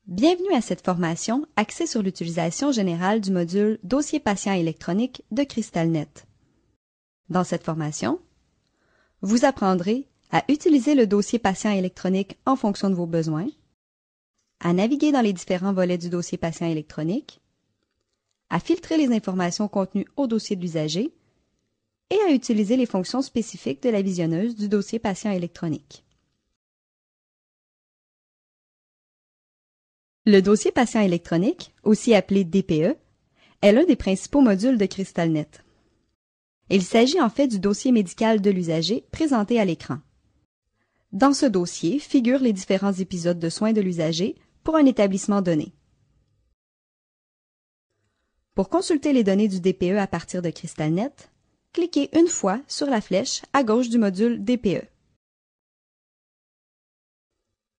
Bienvenue à cette formation axée sur l'utilisation générale du module Dossier patient électronique de CrystalNet. Dans cette formation, vous apprendrez à utiliser le dossier patient électronique en fonction de vos besoins, à naviguer dans les différents volets du dossier patient électronique, à filtrer les informations contenues au dossier de l'usager et à utiliser les fonctions spécifiques de la visionneuse du dossier patient électronique. Le dossier patient électronique, aussi appelé DPE, est l'un des principaux modules de CrystalNet. Il s'agit en fait du dossier médical de l'usager présenté à l'écran. Dans ce dossier figurent les différents épisodes de soins de l'usager pour un établissement donné. Pour consulter les données du DPE à partir de CrystalNet, cliquez une fois sur la flèche à gauche du module DPE.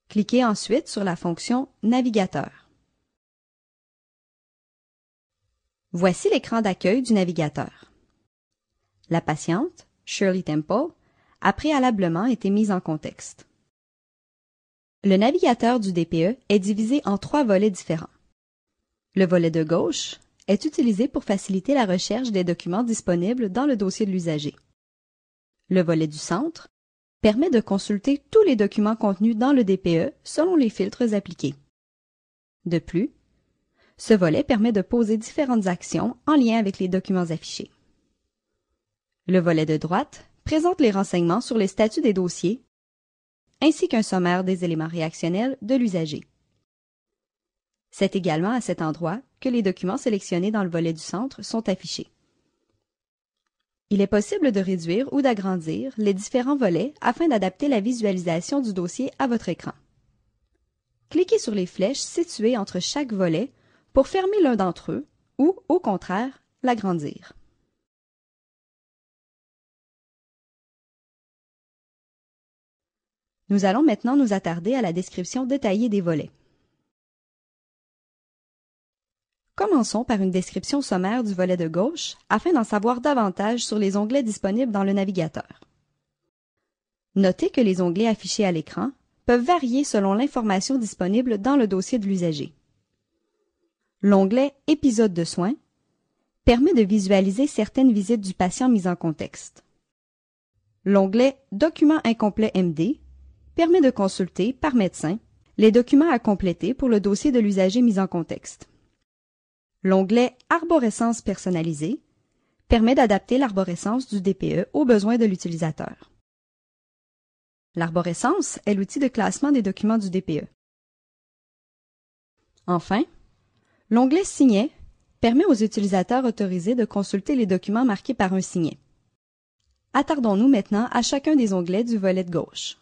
Cliquez ensuite sur la fonction Navigateur. Voici l'écran d'accueil du navigateur. La patiente, Shirley Temple, a préalablement été mise en contexte. Le navigateur du DPE est divisé en 3 volets différents. Le volet de gauche est utilisé pour faciliter la recherche des documents disponibles dans le dossier de l'usager. Le volet du centre permet de consulter tous les documents contenus dans le DPE selon les filtres appliqués. De plus, ce volet permet de poser différentes actions en lien avec les documents affichés. Le volet de droite présente les renseignements sur les statuts des dossiers ainsi qu'un sommaire des éléments réactionnels de l'usager. C'est également à cet endroit que les documents sélectionnés dans le volet du centre sont affichés. Il est possible de réduire ou d'agrandir les différents volets afin d'adapter la visualisation du dossier à votre écran. Cliquez sur les flèches situées entre chaque volet pour fermer l'un d'entre eux ou, au contraire, l'agrandir. Nous allons maintenant nous attarder à la description détaillée des volets. Commençons par une description sommaire du volet de gauche afin d'en savoir davantage sur les onglets disponibles dans le navigateur. Notez que les onglets affichés à l'écran peuvent varier selon l'information disponible dans le dossier de l'usager. L'onglet « Épisode de soins » permet de visualiser certaines visites du patient mises en contexte. L'onglet « Documents incomplets MD » permet de consulter, par médecin, les documents à compléter pour le dossier de l'usager mis en contexte. L'onglet « Arborescence personnalisée » permet d'adapter l'arborescence du DPE aux besoins de l'utilisateur. L'arborescence est l'outil de classement des documents du DPE. Enfin, l'onglet « Signet » permet aux utilisateurs autorisés de consulter les documents marqués par un signet. Attardons-nous maintenant à chacun des onglets du volet de gauche.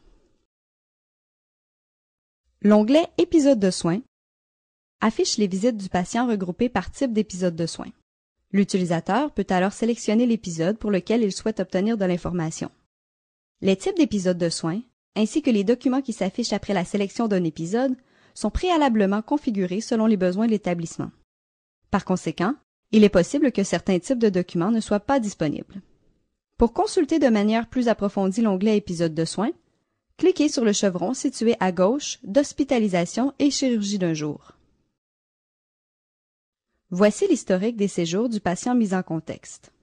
L'onglet « Épisode de soins » affiche les visites du patient regroupées par type d'épisode de soins. L'utilisateur peut alors sélectionner l'épisode pour lequel il souhaite obtenir de l'information. Les types d'épisodes de soins, ainsi que les documents qui s'affichent après la sélection d'un épisode, sont préalablement configurés selon les besoins de l'établissement. Par conséquent, il est possible que certains types de documents ne soient pas disponibles. Pour consulter de manière plus approfondie l'onglet Épisode de soins, cliquez sur le chevron situé à gauche d'Hospitalisation et chirurgie d'un jour. Voici l'historique des séjours du patient mis en contexte.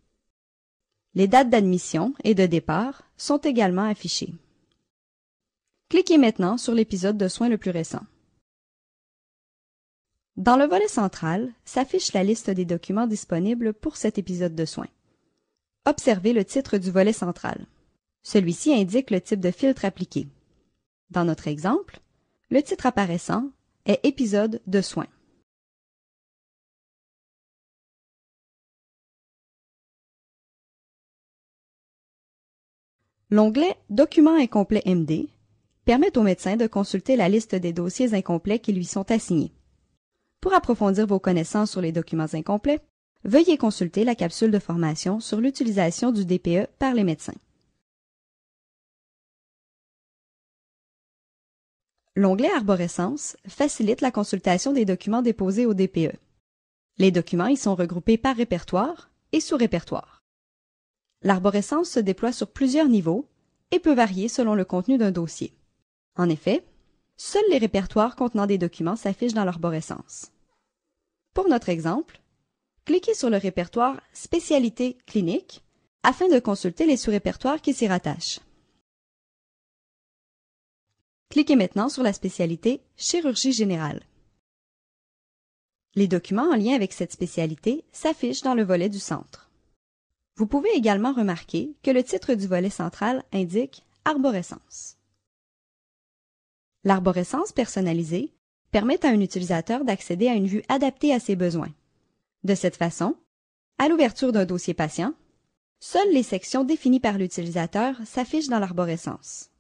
Les dates d'admission et de départ sont également affichées. Cliquez maintenant sur l'épisode de soins le plus récent. Dans le volet central s'affiche la liste des documents disponibles pour cet épisode de soins. Observez le titre du volet central. Celui-ci indique le type de filtre appliqué. Dans notre exemple, le titre apparaissant est « Épisode de soins ». L'onglet « Documents incomplets MD » permet au médecin de consulter la liste des dossiers incomplets qui lui sont assignés. Pour approfondir vos connaissances sur les documents incomplets, veuillez consulter la capsule de formation sur l'utilisation du DPE par les médecins. L'onglet « Arborescence » facilite la consultation des documents déposés au DPE. Les documents y sont regroupés par répertoire et sous-répertoire. L'arborescence se déploie sur plusieurs niveaux et peut varier selon le contenu d'un dossier. En effet, Seuls les répertoires contenant des documents s'affichent dans l'arborescence. Pour notre exemple, cliquez sur le répertoire Spécialités cliniques afin de consulter les sous-répertoires qui s'y rattachent. Cliquez maintenant sur la spécialité Chirurgie générale. Les documents en lien avec cette spécialité s'affichent dans le volet du centre. Vous pouvez également remarquer que le titre du volet central indique Arborescence. L'arborescence personnalisée permet à un utilisateur d'accéder à une vue adaptée à ses besoins. De cette façon, à l'ouverture d'un dossier patient, seules les sections définies par l'utilisateur s'affichent dans l'arborescence.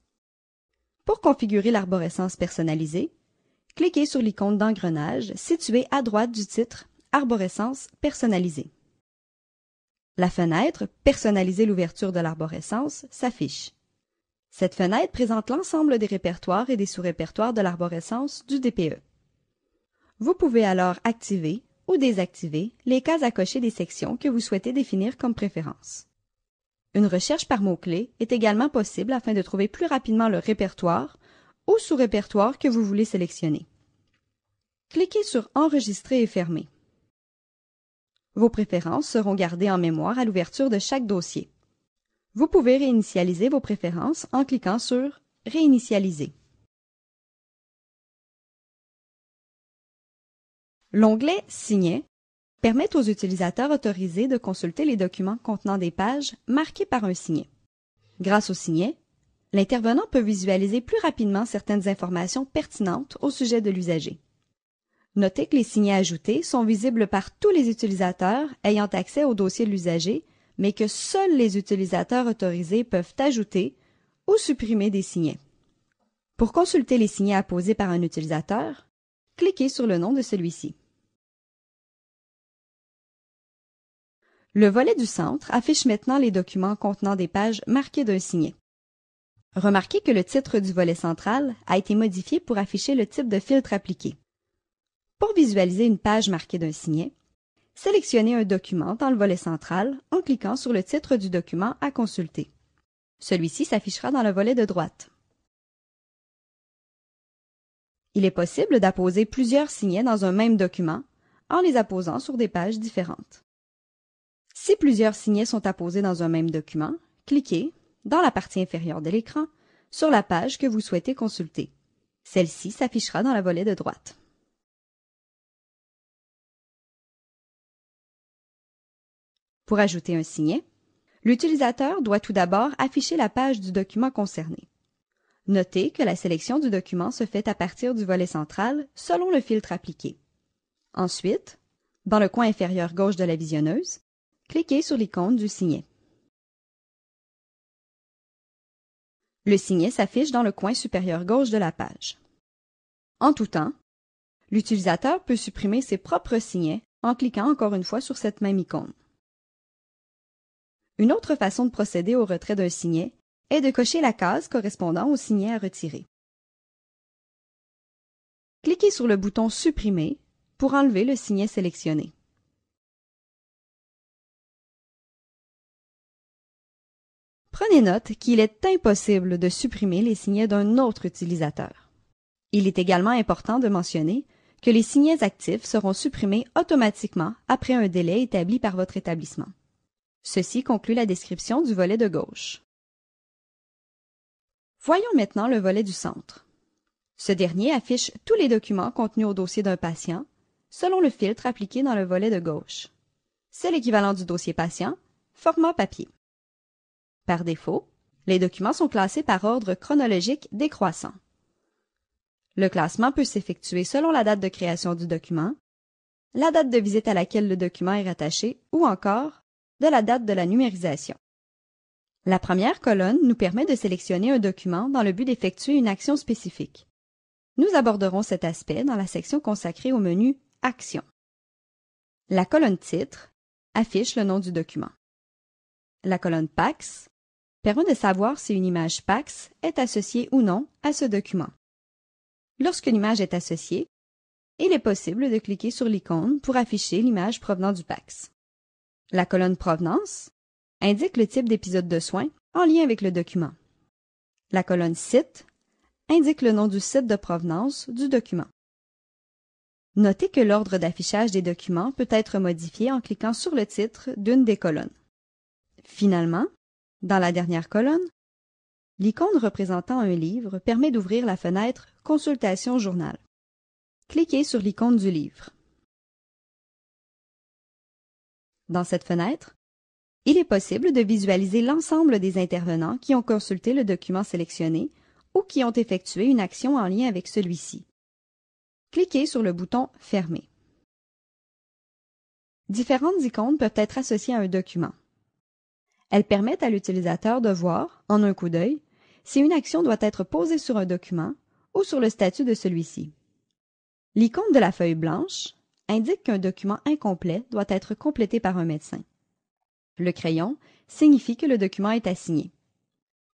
Pour configurer l'arborescence personnalisée, cliquez sur l'icône d'engrenage située à droite du titre Arborescence personnalisée. La fenêtre « Personnaliser l'ouverture de l'arborescence » s'affiche. Cette fenêtre présente l'ensemble des répertoires et des sous-répertoires de l'arborescence du DPE. Vous pouvez alors activer ou désactiver les cases à cocher des sections que vous souhaitez définir comme préférence. Une recherche par mots-clés est également possible afin de trouver plus rapidement le répertoire ou sous-répertoire que vous voulez sélectionner. Cliquez sur « Enregistrer et fermer ». Vos préférences seront gardées en mémoire à l'ouverture de chaque dossier. Vous pouvez réinitialiser vos préférences en cliquant sur « Réinitialiser ». L'onglet « Signet » permet aux utilisateurs autorisés de consulter les documents contenant des pages marquées par un signet. Grâce au signet, l'intervenant peut visualiser plus rapidement certaines informations pertinentes au sujet de l'usager. Notez que les signets ajoutés sont visibles par tous les utilisateurs ayant accès au dossier de l'usager, mais que seuls les utilisateurs autorisés peuvent ajouter ou supprimer des signets. Pour consulter les signets apposés par un utilisateur, cliquez sur le nom de celui-ci. Le volet du centre affiche maintenant les documents contenant des pages marquées d'un signet. Remarquez que le titre du volet central a été modifié pour afficher le type de filtre appliqué. Pour visualiser une page marquée d'un signet, sélectionnez un document dans le volet central en cliquant sur le titre du document à consulter. Celui-ci s'affichera dans le volet de droite. Il est possible d'apposer plusieurs signets dans un même document en les apposant sur des pages différentes. Si plusieurs signets sont apposés dans un même document, cliquez, dans la partie inférieure de l'écran, sur la page que vous souhaitez consulter. Celle-ci s'affichera dans le volet de droite. Pour ajouter un signet, l'utilisateur doit tout d'abord afficher la page du document concerné. Notez que la sélection du document se fait à partir du volet central selon le filtre appliqué. Ensuite, dans le coin inférieur gauche de la visionneuse, cliquez sur l'icône du signet. Le signet s'affiche dans le coin supérieur gauche de la page. En tout temps, l'utilisateur peut supprimer ses propres signets en cliquant encore une fois sur cette même icône. Une autre façon de procéder au retrait d'un signet est de cocher la case correspondant au signet à retirer. Cliquez sur le bouton « Supprimer » pour enlever le signet sélectionné. Prenez note qu'il est impossible de supprimer les signets d'un autre utilisateur. Il est également important de mentionner que les signets actifs seront supprimés automatiquement après un délai établi par votre établissement. Ceci conclut la description du volet de gauche. Voyons maintenant le volet du centre. Ce dernier affiche tous les documents contenus au dossier d'un patient selon le filtre appliqué dans le volet de gauche. C'est l'équivalent du dossier patient, format papier. Par défaut, les documents sont classés par ordre chronologique décroissant. Le classement peut s'effectuer selon la date de création du document, la date de visite à laquelle le document est rattaché ou encore de la date de la numérisation. La première colonne nous permet de sélectionner un document dans le but d'effectuer une action spécifique. Nous aborderons cet aspect dans la section consacrée au menu « Action ». La colonne « Titre » affiche le nom du document. La colonne « PACS » permet de savoir si une image PACS est associée ou non à ce document. Lorsqu'une image est associée, il est possible de cliquer sur l'icône pour afficher l'image provenant du PACS. La colonne Provenance indique le type d'épisode de soins en lien avec le document. La colonne Site indique le nom du site de provenance du document. Notez que l'ordre d'affichage des documents peut être modifié en cliquant sur le titre d'une des colonnes. Finalement, dans la dernière colonne, l'icône représentant un livre permet d'ouvrir la fenêtre « Consultation journal ». Cliquez sur l'icône du livre. Dans cette fenêtre, il est possible de visualiser l'ensemble des intervenants qui ont consulté le document sélectionné ou qui ont effectué une action en lien avec celui-ci. Cliquez sur le bouton « Fermer ». Différentes icônes peuvent être associées à un document. Elles permettent à l'utilisateur de voir, en un coup d'œil, si une action doit être posée sur un document ou sur le statut de celui-ci. L'icône de la feuille blanche indique qu'un document incomplet doit être complété par un médecin. Le crayon signifie que le document est à signer.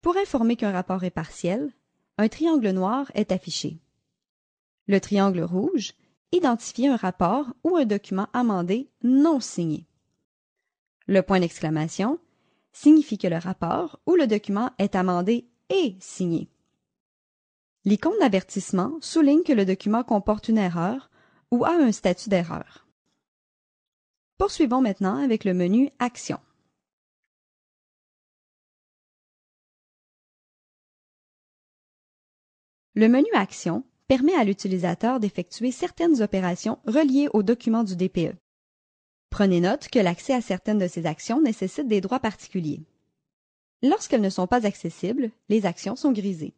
Pour informer qu'un rapport est partiel, un triangle noir est affiché. Le triangle rouge identifie un rapport ou un document amendé non signé. Le point d'exclamation signifie que le rapport ou le document est amendé et signé. L'icône d'avertissement souligne que le document comporte une erreur ou a un statut d'erreur. Poursuivons maintenant avec le menu Actions. Le menu Actions permet à l'utilisateur d'effectuer certaines opérations reliées au document du DPE. Prenez note que l'accès à certaines de ces actions nécessite des droits particuliers. Lorsqu'elles ne sont pas accessibles, les actions sont grisées.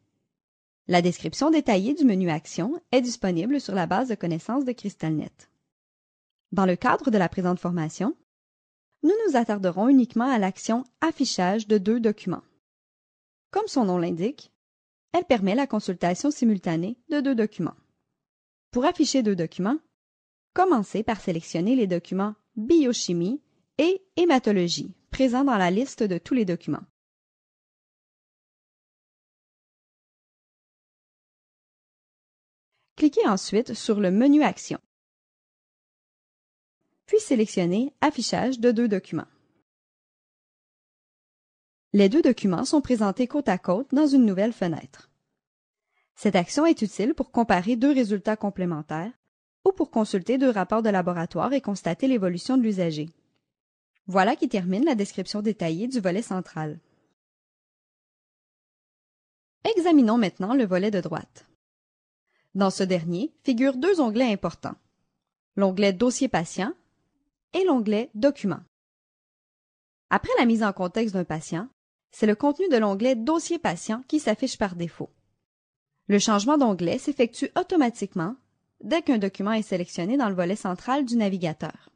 La description détaillée du menu Actions est disponible sur la base de connaissances de CrystalNet. Dans le cadre de la présente formation, nous nous attarderons uniquement à l'action « Affichage de deux documents ». Comme son nom l'indique, elle permet la consultation simultanée de deux documents. Pour afficher deux documents, commencez par sélectionner les documents Biochimie et Hématologie présents dans la liste de tous les documents. Cliquez ensuite sur le menu Action, puis sélectionnez Affichage de deux documents. Les deux documents sont présentés côte à côte dans une nouvelle fenêtre. Cette action est utile pour comparer deux résultats complémentaires ou pour consulter deux rapports de laboratoire et constater l'évolution de l'usager. Voilà qui termine la description détaillée du volet central. Examinons maintenant le volet de droite. Dans ce dernier figurent deux onglets importants, l'onglet Dossier patient et l'onglet Documents. Après la mise en contexte d'un patient, c'est le contenu de l'onglet Dossier patient qui s'affiche par défaut. Le changement d'onglet s'effectue automatiquement dès qu'un document est sélectionné dans le volet central du navigateur.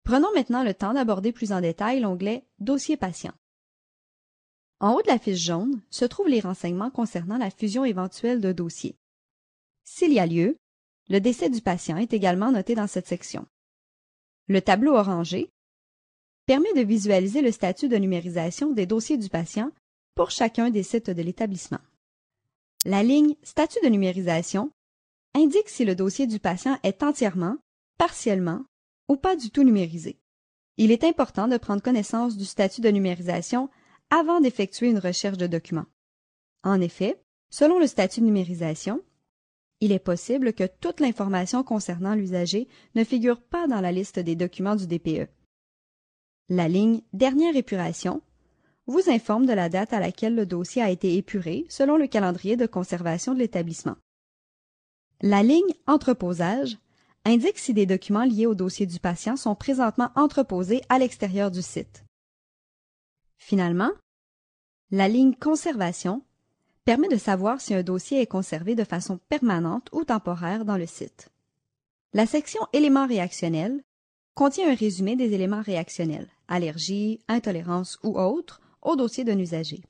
Prenons maintenant le temps d'aborder plus en détail l'onglet Dossier patient. En haut de la fiche jaune se trouvent les renseignements concernant la fusion éventuelle de dossiers. S'il y a lieu, le décès du patient est également noté dans cette section. Le tableau orangé permet de visualiser le statut de numérisation des dossiers du patient pour chacun des sites de l'établissement. La ligne « Statut de numérisation » indique si le dossier du patient est entièrement, partiellement ou pas du tout numérisé. Il est important de prendre connaissance du statut de numérisation avant d'effectuer une recherche de documents. En effet, selon le statut de numérisation, il est possible que toute l'information concernant l'usager ne figure pas dans la liste des documents du DPE. La ligne « Dernière épuration » vous informe de la date à laquelle le dossier a été épuré selon le calendrier de conservation de l'établissement. La ligne « Entreposage » indique si des documents liés au dossier du patient sont présentement entreposés à l'extérieur du site. Finalement, la ligne « Conservation » permet de savoir si un dossier est conservé de façon permanente ou temporaire dans le site. La section « Éléments réactionnels » contient un résumé des éléments réactionnels, allergies, intolérances ou autres, au dossier d'un usager.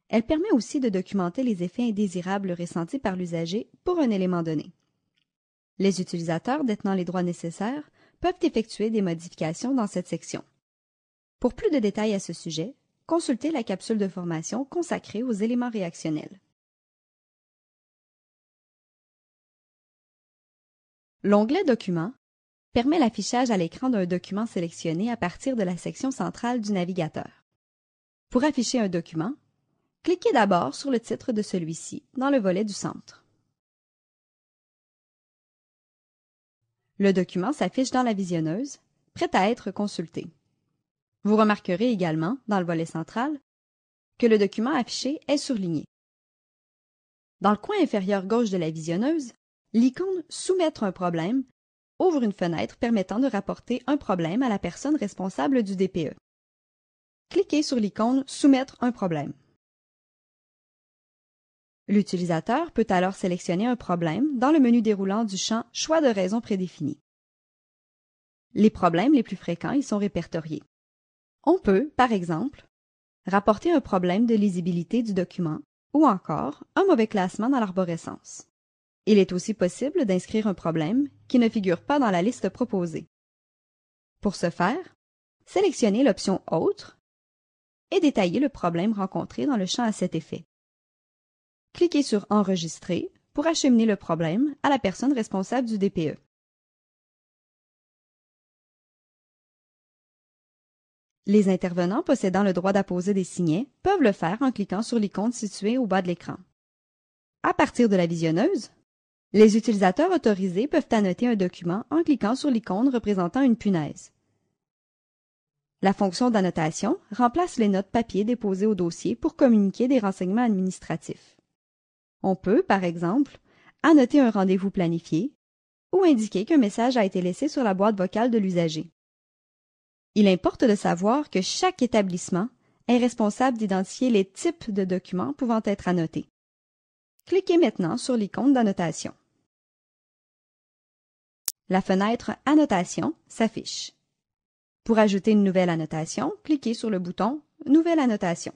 Elle permet aussi de documenter les effets indésirables ressentis par l'usager pour un élément donné. Les utilisateurs détenant les droits nécessaires peuvent effectuer des modifications dans cette section. Pour plus de détails à ce sujet, consultez la capsule de formation consacrée aux éléments réactionnels. L'onglet Documents permet l'affichage à l'écran d'un document sélectionné à partir de la section centrale du navigateur. Pour afficher un document, cliquez d'abord sur le titre de celui-ci dans le volet du centre. Le document s'affiche dans la visionneuse, prêt à être consulté. Vous remarquerez également, dans le volet central, que le document affiché est surligné. Dans le coin inférieur gauche de la visionneuse, l'icône « Soumettre un problème » ouvre une fenêtre permettant de rapporter un problème à la personne responsable du DPE. Cliquez sur l'icône « Soumettre un problème ». L'utilisateur peut alors sélectionner un problème dans le menu déroulant du champ « Choix de raison prédéfini ». Les problèmes les plus fréquents y sont répertoriés. On peut, par exemple, rapporter un problème de lisibilité du document ou encore un mauvais classement dans l'arborescence. Il est aussi possible d'inscrire un problème qui ne figure pas dans la liste proposée. Pour ce faire, sélectionnez l'option « Autres » et détaillez le problème rencontré dans le champ à cet effet. Cliquez sur « Enregistrer » pour acheminer le problème à la personne responsable du DPE. Les intervenants possédant le droit d'apposer des signets peuvent le faire en cliquant sur l'icône située au bas de l'écran. À partir de la visionneuse, les utilisateurs autorisés peuvent annoter un document en cliquant sur l'icône représentant une punaise. La fonction d'annotation remplace les notes papier déposées au dossier pour communiquer des renseignements administratifs. On peut, par exemple, annoter un rendez-vous planifié ou indiquer qu'un message a été laissé sur la boîte vocale de l'usager. Il importe de savoir que chaque établissement est responsable d'identifier les types de documents pouvant être annotés. Cliquez maintenant sur l'icône d'annotation. La fenêtre « Annotation » s'affiche. Pour ajouter une nouvelle annotation, cliquez sur le bouton « Nouvelle annotation ».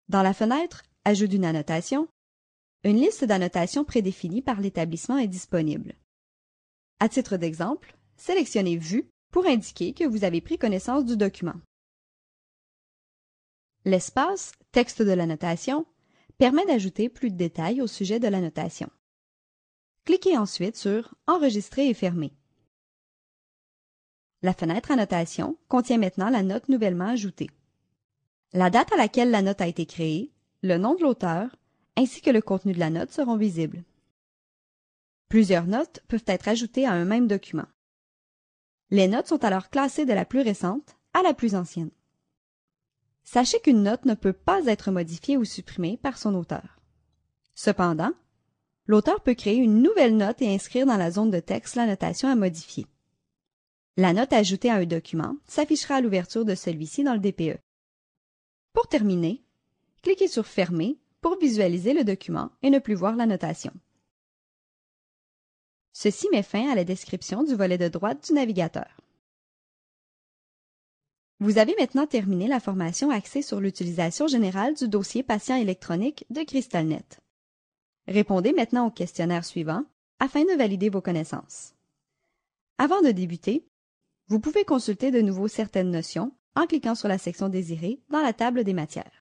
Dans la fenêtre « Ajout d'une annotation », une liste d'annotations prédéfinies par l'établissement est disponible. À titre d'exemple, sélectionnez « Vue » pour indiquer que vous avez pris connaissance du document. L'espace « Texte de l'annotation » permet d'ajouter plus de détails au sujet de l'annotation. Cliquez ensuite sur « Enregistrer et fermer ». La fenêtre Annotation contient maintenant la note nouvellement ajoutée. La date à laquelle la note a été créée, le nom de l'auteur, ainsi que le contenu de la note seront visibles. Plusieurs notes peuvent être ajoutées à un même document. Les notes sont alors classées de la plus récente à la plus ancienne. Sachez qu'une note ne peut pas être modifiée ou supprimée par son auteur. Cependant, l'auteur peut créer une nouvelle note et inscrire dans la zone de texte l'annotation à modifier. La note ajoutée à un document s'affichera à l'ouverture de celui-ci dans le DPE. Pour terminer, cliquez sur « Fermer » pour visualiser le document et ne plus voir l'annotation. Ceci met fin à la description du volet de droite du navigateur. Vous avez maintenant terminé la formation axée sur l'utilisation générale du dossier patient électronique de CrystalNet. Répondez maintenant au questionnaire suivant afin de valider vos connaissances. Avant de débuter, vous pouvez consulter de nouveau certaines notions en cliquant sur la section désirée dans la table des matières.